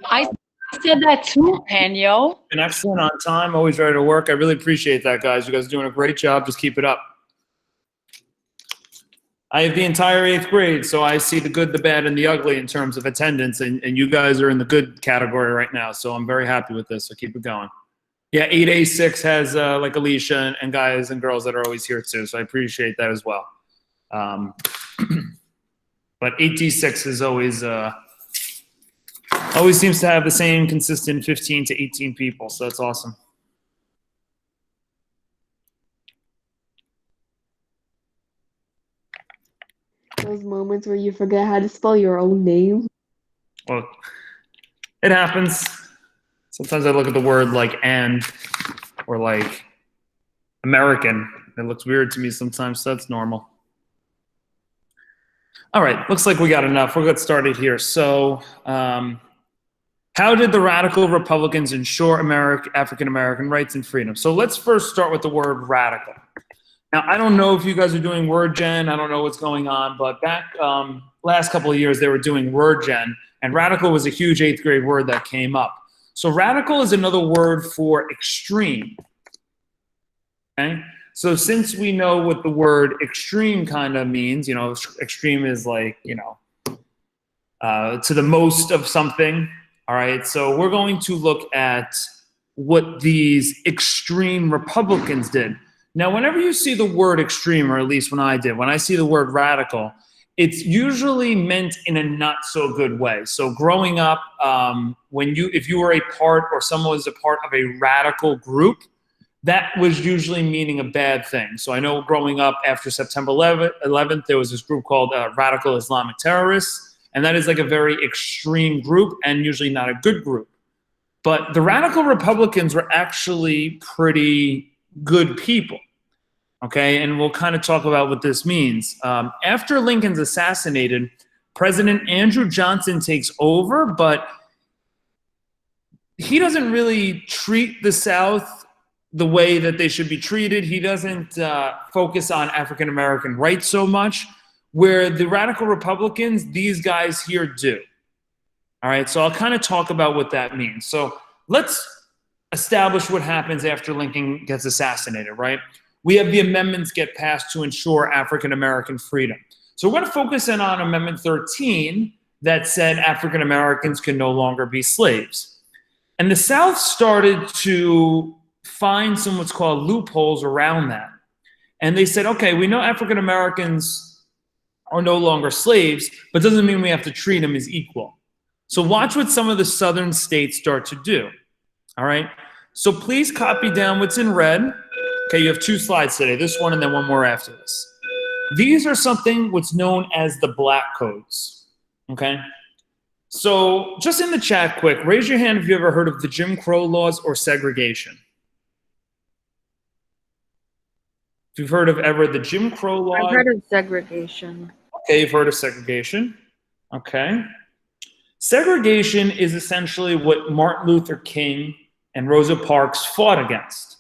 I said that too, Panyo. Been excellent on time, always ready to work. I really appreciate that, guys. You guys are doing a great job. Just keep it up. I have the entire 8th grade, so I see the good, the bad, and the ugly in terms of attendance, and you guys are in the good category right now, so I'm very happy with this, so keep it going. Yeah, 8A6 has like Alicia and guys and girls that are always here too, so I appreciate that as well. But 8D6 is always seems to have the same consistent 15 to 18 people, so that's awesome. Those moments where you forget how to spell your own name. Well, it happens. Sometimes I look at the word like "and" or like American. It looks weird to me sometimes, so that's normal. All right, looks like we got enough. We'll get started here. So, how did the radical Republicans ensure African-American rights and freedom? So let's first start with the word radical. Now, I don't know if you guys are doing word gen. I don't know what's going on, but back last couple of years, they were doing word gen, and radical was a huge 8th grade word that came up. So radical is another word for extreme, okay? So since we know what the word extreme kind of means, you know, extreme is like, you know, to the most of something, all right? So we're going to look at what these extreme Republicans did. Now, whenever you see the word extreme, or at least when I did, when I see the word radical, it's usually meant in a not so good way. So growing up, if you were a part or someone was a part of a radical group, that was usually meaning a bad thing. So I know growing up after September 11th, there was this group called Radical Islamic Terrorists, and that is like a very extreme group and usually not a good group. But the radical Republicans were actually pretty good people, okay? And we'll kind of talk about what this means. After Lincoln's assassinated, President Andrew Johnson takes over, but he doesn't really treat the South the way that they should be treated. He doesn't focus on African-American rights so much, where the radical Republicans, these guys here do. All right, so I'll kind of talk about what that means. So let's establish what happens after Lincoln gets assassinated, right? We have the amendments get passed to ensure African-American freedom. So we're going to focus in on Amendment 13 that said African Americans can no longer be slaves. And the South started to find some what's called loopholes around that. And they said, okay, we know African Americans are no longer slaves, but doesn't mean we have to treat them as equal. So watch what some of the southern states start to do. All right, so please copy down what's in red. Okay, you have 2 slides today, this one and then one more after this. These are something what's known as the Black Codes, okay? So just in the chat quick, raise your hand if you ever heard of the Jim Crow laws or segregation. If you've heard of ever the Jim Crow laws. I've heard of segregation. Okay, you've heard of segregation, okay. Segregation is essentially what Martin Luther King and Rosa Parks fought against.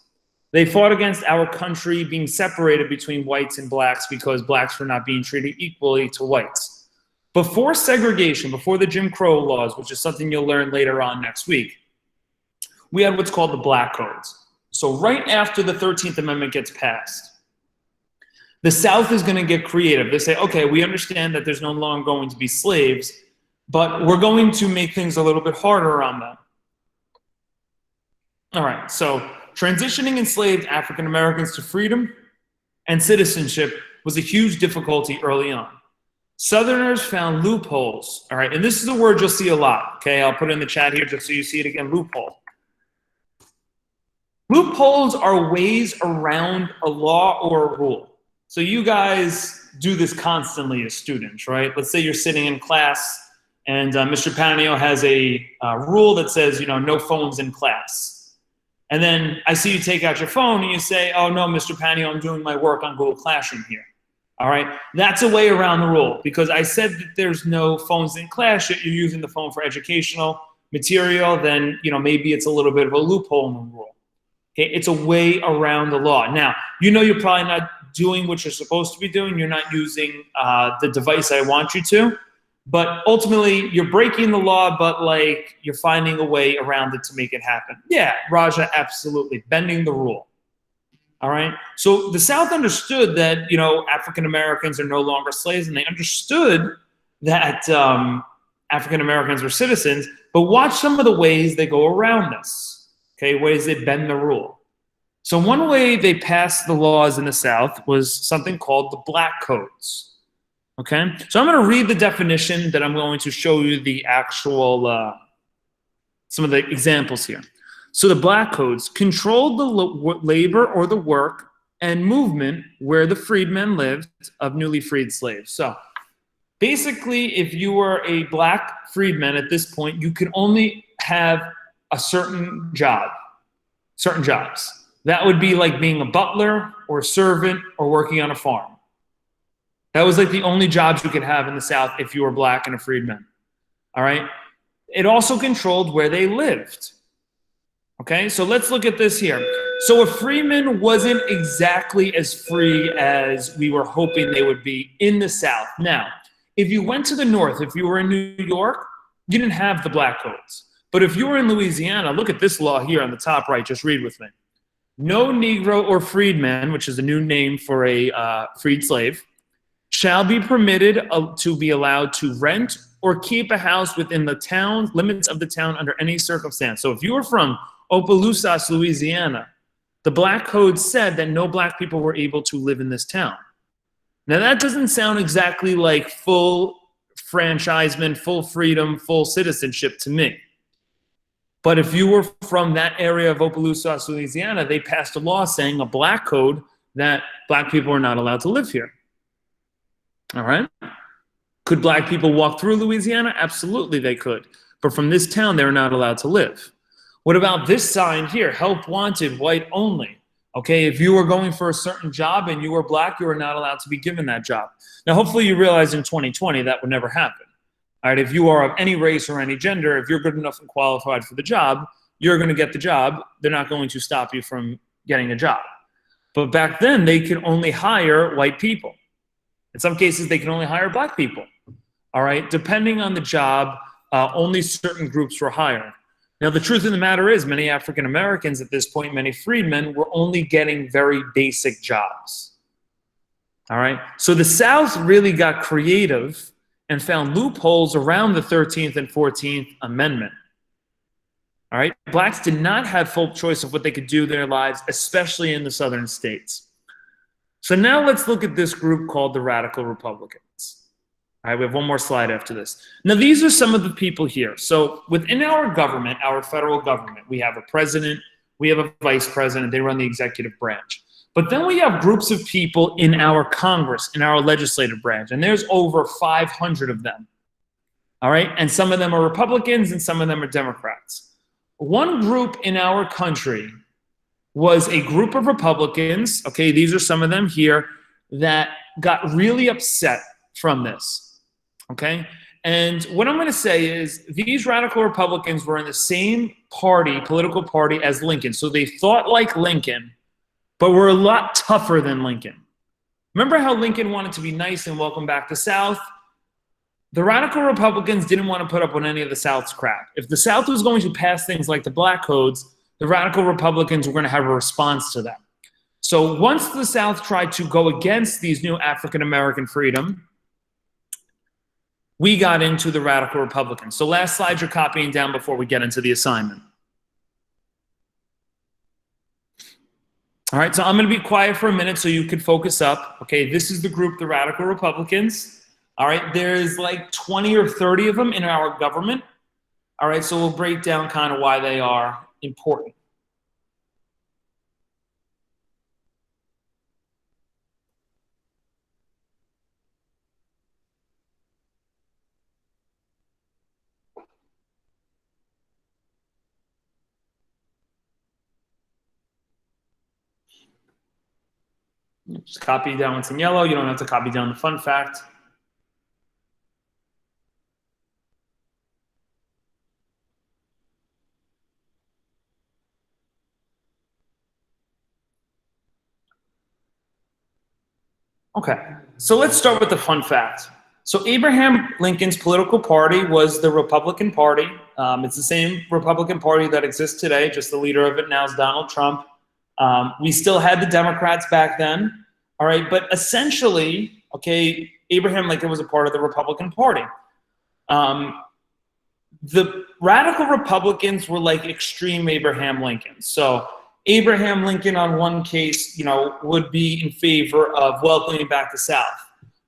They fought against our country being separated between whites and blacks because blacks were not being treated equally to whites. Before segregation, before the Jim Crow laws, which is something you'll learn later on next week, we had what's called the Black Codes. So right after the 13th Amendment gets passed, the South is going to get creative. They say, okay, we understand that there's no longer going to be slaves, but we're going to make things a little bit harder on them. All right, so transitioning enslaved African Americans to freedom and citizenship was a huge difficulty early on. Southerners found loopholes, all right, and this is a word you'll see a lot, okay? I'll put it in the chat here just so you see it again, loophole. Loopholes are ways around a law or a rule. So you guys do this constantly as students, right? Let's say you're sitting in class and Mr. Panio has a rule that says, you know, no phones in class. And then I see you take out your phone and you say, oh no, Mr. Panio, I'm doing my work on Google Classroom here. All right, that's a way around the rule because I said that there's no phones in class, yet you're using the phone for educational material, then, you know, maybe it's a little bit of a loophole in the rule. Okay, it's a way around the law. Now, you know you're probably not doing what you're supposed to be doing. You're not using the device I want you to. But ultimately, you're breaking the law, but like you're finding a way around it to make it happen. Yeah, Raja, absolutely. Bending the rule. All right. So the South understood that, African Americans are no longer slaves, and they understood that African Americans were citizens. But watch some of the ways they go around this. Okay, ways they bend the rule. So one way they passed the laws in the South was something called the Black Codes. Okay, so I'm going to read the definition, that I'm going to show you the actual, some of the examples here. So the Black Codes controlled the labor or the work and movement where the freedmen lived of newly freed slaves. So basically, if you were a Black freedman at this point, you could only have a certain job, certain jobs. That would be like being a butler or a servant or working on a farm. That was like the only jobs you could have in the South if you were Black and a freedman. All right. It also controlled where they lived. Okay, so let's look at this here. So a freeman wasn't exactly as free as we were hoping they would be in the South. Now, if you went to the North, if you were in New York, you didn't have the Black Codes. But if you were in Louisiana, look at this law here on the top right. Just read with me. No Negro or freedman, which is a new name for a freed slave, shall be permitted to be allowed to rent or keep a house within the town limits of the town under any circumstance. So if you were from Opelousas, Louisiana, the Black Code said that no Black people were able to live in this town. Now that doesn't sound exactly like full franchisement, full freedom, full citizenship to me. But if you were from that area of Opelousas, Louisiana, they passed a law saying, a Black Code, that Black people are not allowed to live here. All right? Could Black people walk through Louisiana? Absolutely they could. But from this town, they were not allowed to live. What about this sign here? Help wanted, white only. Okay, if you were going for a certain job and you were Black, you were not allowed to be given that job. Now, hopefully you realize in 2020 that would never happen. All right, if you are of any race or any gender, if you're good enough and qualified for the job, you're going to get the job. They're not going to stop you from getting a job. But back then, they could only hire white people. In some cases, they can only hire Black people. All right, depending on the job, only certain groups were hired. Now, the truth of the matter is, many African Americans at this point, many freedmen, were only getting very basic jobs. All right, so the South really got creative and found loopholes around the 13th and 14th Amendment. All right, Blacks did not have full choice of what they could do in their lives, especially in the southern states. So now let's look at this group called the Radical Republicans. All right, we have one more slide after this. Now, these are some of the people here. So within our government, our federal government, we have a president, we have a vice president, they run the executive branch. But then we have groups of people in our Congress, in our legislative branch, and there's over 500 of them. All right, and some of them are Republicans and some of them are Democrats. One group in our country was a group of Republicans, okay, these are some of them here, that got really upset from this. Okay, and what I'm going to say is these radical Republicans were in the same party, political party as Lincoln. So they thought like Lincoln, but were a lot tougher than Lincoln. Remember how Lincoln wanted to be nice and welcome back the South? The radical Republicans didn't want to put up with any of the South's crap. If the South was going to pass things like the Black Codes, the radical Republicans were going to have a response to them. So once the South tried to go against these new African American freedom, we got into the radical Republicans. So last slide you're copying down before we get into the assignment. All right, so I'm going to be quiet for a minute so you could focus up. Okay, this is the group, the Radical Republicans. All right, there's like 20 or 30 of them in our government. All right, so we'll break down kind of why they are important. Just copy down what's in yellow. You don't have to copy down the fun fact. Okay, so let's start with the fun fact. So Abraham Lincoln's political party was the Republican Party. It's the same Republican Party that exists today, just the leader of it now is Donald Trump. We still had the Democrats back then, all right? But essentially, okay, Abraham Lincoln was a part of the Republican Party. The radical Republicans were like extreme Abraham Lincoln. So Abraham Lincoln on one case, would be in favor of welcoming back the South.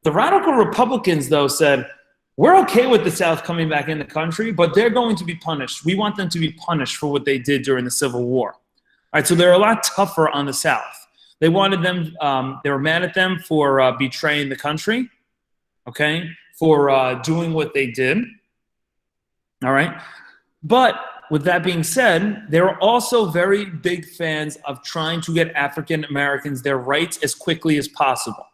The radical Republicans, though, said, we're okay with the South coming back in the country, but they're going to be punished. We want them to be punished for what they did during the Civil War. All right, so they're a lot tougher on the South. They wanted them, they were mad at them for betraying the country, okay, for doing what they did. All right, but with that being said, they're also very big fans of trying to get African Americans their rights as quickly as possible.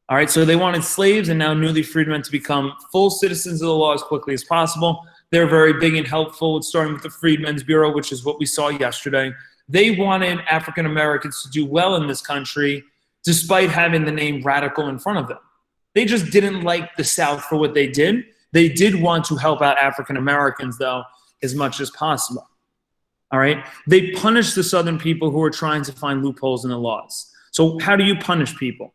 All right, so they wanted slaves and now newly freed men to become full citizens of the law as quickly as possible. They're very big and helpful, starting with the Freedmen's Bureau, which is what we saw yesterday. They wanted African Americans to do well in this country, despite having the name radical in front of them. They just didn't like the South for what they did. They did want to help out African Americans, though, as much as possible. All right, they punished the Southern people who were trying to find loopholes in the laws. So how do you punish people?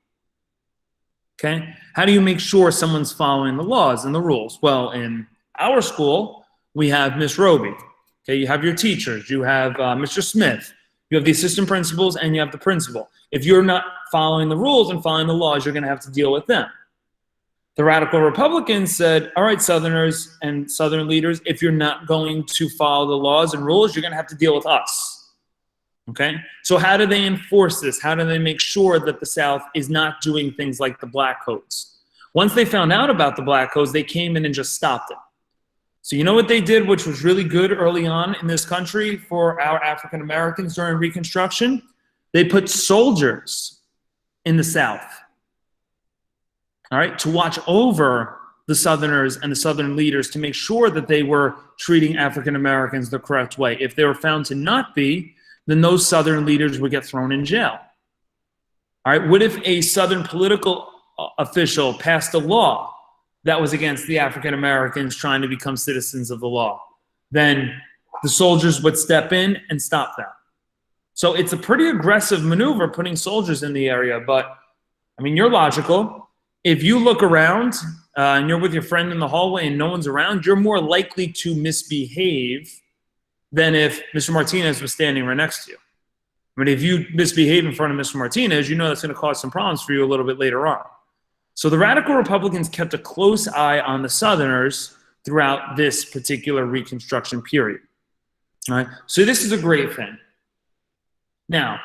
Okay, how do you make sure someone's following the laws and the rules? Well, in our school, we have Miss Roby. Okay, you have your teachers, you have Mr. Smith, you have the assistant principals, and you have the principal. If you're not following the rules and following the laws, you're going to have to deal with them. The radical Republicans said, all right, Southerners and Southern leaders, if you're not going to follow the laws and rules, you're going to have to deal with us. Okay, so how do they enforce this? How do they make sure that the South is not doing things like the Black Codes? Once they found out about the Black Codes, they came in and just stopped it. So you know what they did, which was really good early on in this country for our African Americans during Reconstruction? They put soldiers in the South, all right, to watch over the Southerners and the Southern leaders to make sure that they were treating African Americans the correct way. If they were found to not be, then those Southern leaders would get thrown in jail. All right, what if a Southern political official passed a law that was against the African Americans trying to become citizens of the law? Then the soldiers would step in and stop them. So it's a pretty aggressive maneuver putting soldiers in the area, but I mean, you're logical. If you look around and you're with your friend in the hallway and no one's around, you're more likely to misbehave than if Mr. Martinez was standing right next to you. I mean, if you misbehave in front of Mr. Martinez, you know that's going to cause some problems for you a little bit later on. So the radical Republicans kept a close eye on the Southerners throughout this particular Reconstruction period. All right, so this is a great thing. Now,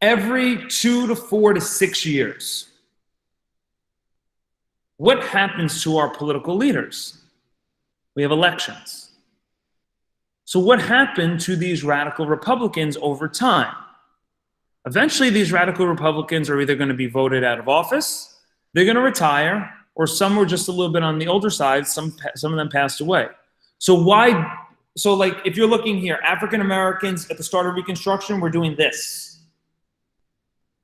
every 2 to 4 to 6 years, what happens to our political leaders? We have elections. So what happened to these radical Republicans over time? Eventually, these radical Republicans are either going to be voted out of office, they're going to retire, or some were just a little bit on the older side, some of them passed away. So like if you're looking here, African Americans at the start of Reconstruction were doing this.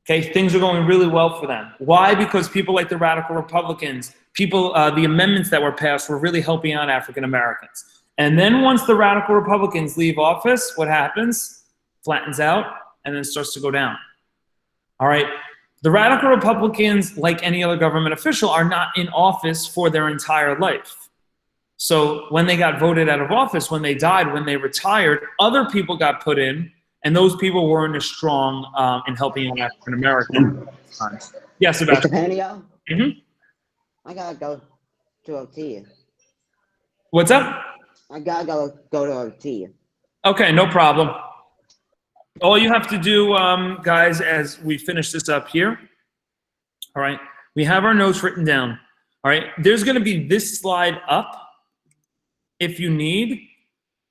Okay, things are going really well for them. Why? Because people like the radical Republicans, the amendments that were passed were really helping out African Americans. And then once the radical Republicans leave office, what happens? Flattens out and then starts to go down. All right. The radical Republicans, like any other government official, are not in office for their entire life. So when they got voted out of office, when they died, when they retired, other people got put in, and those people weren't as strong in helping out African Americans. Yes, Sebastian. Mr. Panio? Mm-hmm. I gotta go to OT. What's up? I gotta go to OT. Okay, no problem. All you have to do, guys, as we finish this up here, all right, we have our notes written down. All right, there's going to be this slide up if you need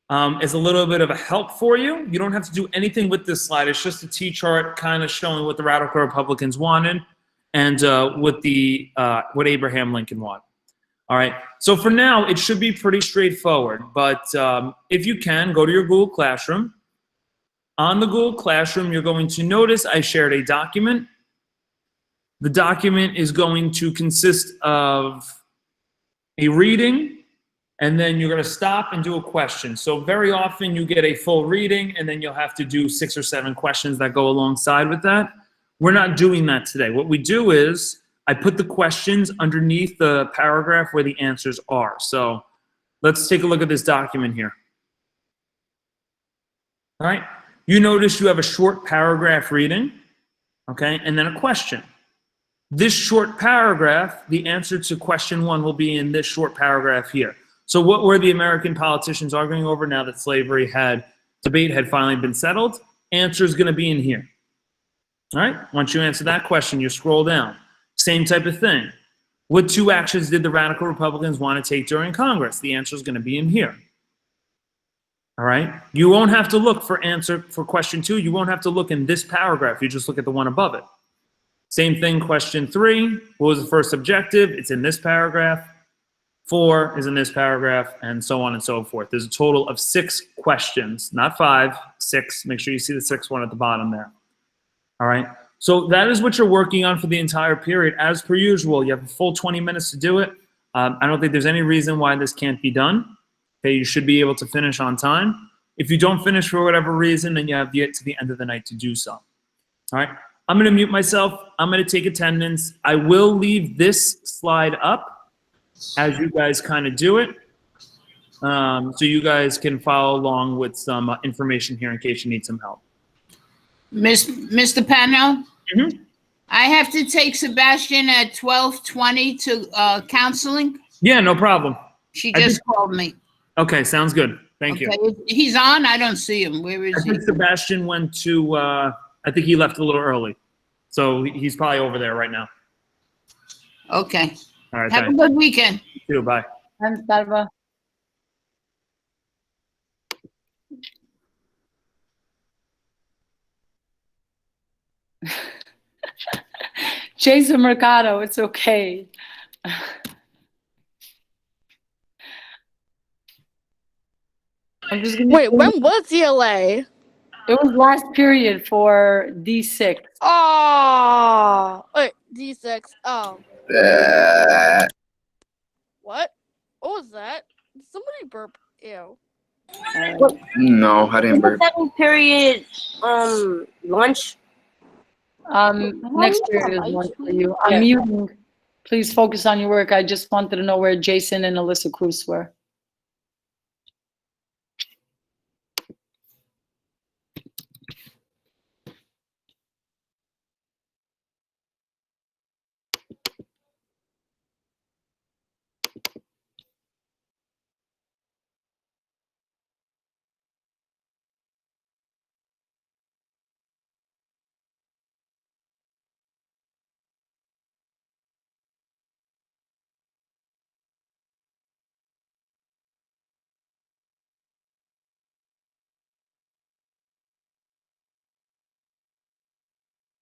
as a little bit of a help for you. You don't have to do anything with this slide. It's just a T-chart kind of showing what the radical Republicans wanted and what Abraham Lincoln wanted. All right, so for now, it should be pretty straightforward, but if you can, go to your Google Classroom. On the Google Classroom, you're going to notice I shared a document. The document is going to consist of a reading, and then you're going to stop and do a question. So very often you get a full reading, and then you'll have to do 6 or 7 questions that go alongside with that. We're not doing that today. What we do is I put the questions underneath the paragraph where the answers are. So let's take a look at this document here. All right. You notice you have a short paragraph reading, okay, and then a question. This short paragraph, the answer to question 1 will be in this short paragraph here. So what were the American politicians arguing over now that debate had finally been settled? Answer is going to be in here. All right. Once you answer that question, you scroll down. Same type of thing. What 2 actions did the radical Republicans want to take during Congress? The answer is going to be in here. All right. You won't have to look for question 2. You won't have to look in this paragraph. You just look at the one above it. Same thing, question 3. What was the first objective? It's in this paragraph. 4 is in this paragraph, and so on and so forth. There's a total of 6 questions, not 5, 6. Make sure you see the 6th one at the bottom there. All right. So that is what you're working on for the entire period. As per usual, you have a full 20 minutes to do it. I don't think there's any reason why this can't be done. Okay, you should be able to finish on time. If you don't finish for whatever reason, then you have to get to the end of the night to do so. All right. I'm going to mute myself. I'm going to take attendance. I will leave this slide up as you guys kind of do it. So you guys can follow along with some information here in case you need some help. Mr. Pano? Mm-hmm. I have to take Sebastian at 12:20 to counseling. Yeah, no problem. She just called me. Okay, sounds good. Thank you. He's on? I don't see him. Where is I he? think Sebastian went to, I think he left a little early. So he's probably over there right now. Okay. All right, Have thanks. a good weekend. You too, bye. I'm Salva. Jason Mercado, it's okay. I'm just gonna Wait, when was ELA? It was last period for D6. Oh, wait, D6. Oh. What? What was that? Did somebody burp? Ew. No, I didn't burp. Second period, lunch. Next period is one for you. I'm muting. Please focus on your work. I just wanted to know where Jason and Alyssa Cruz were.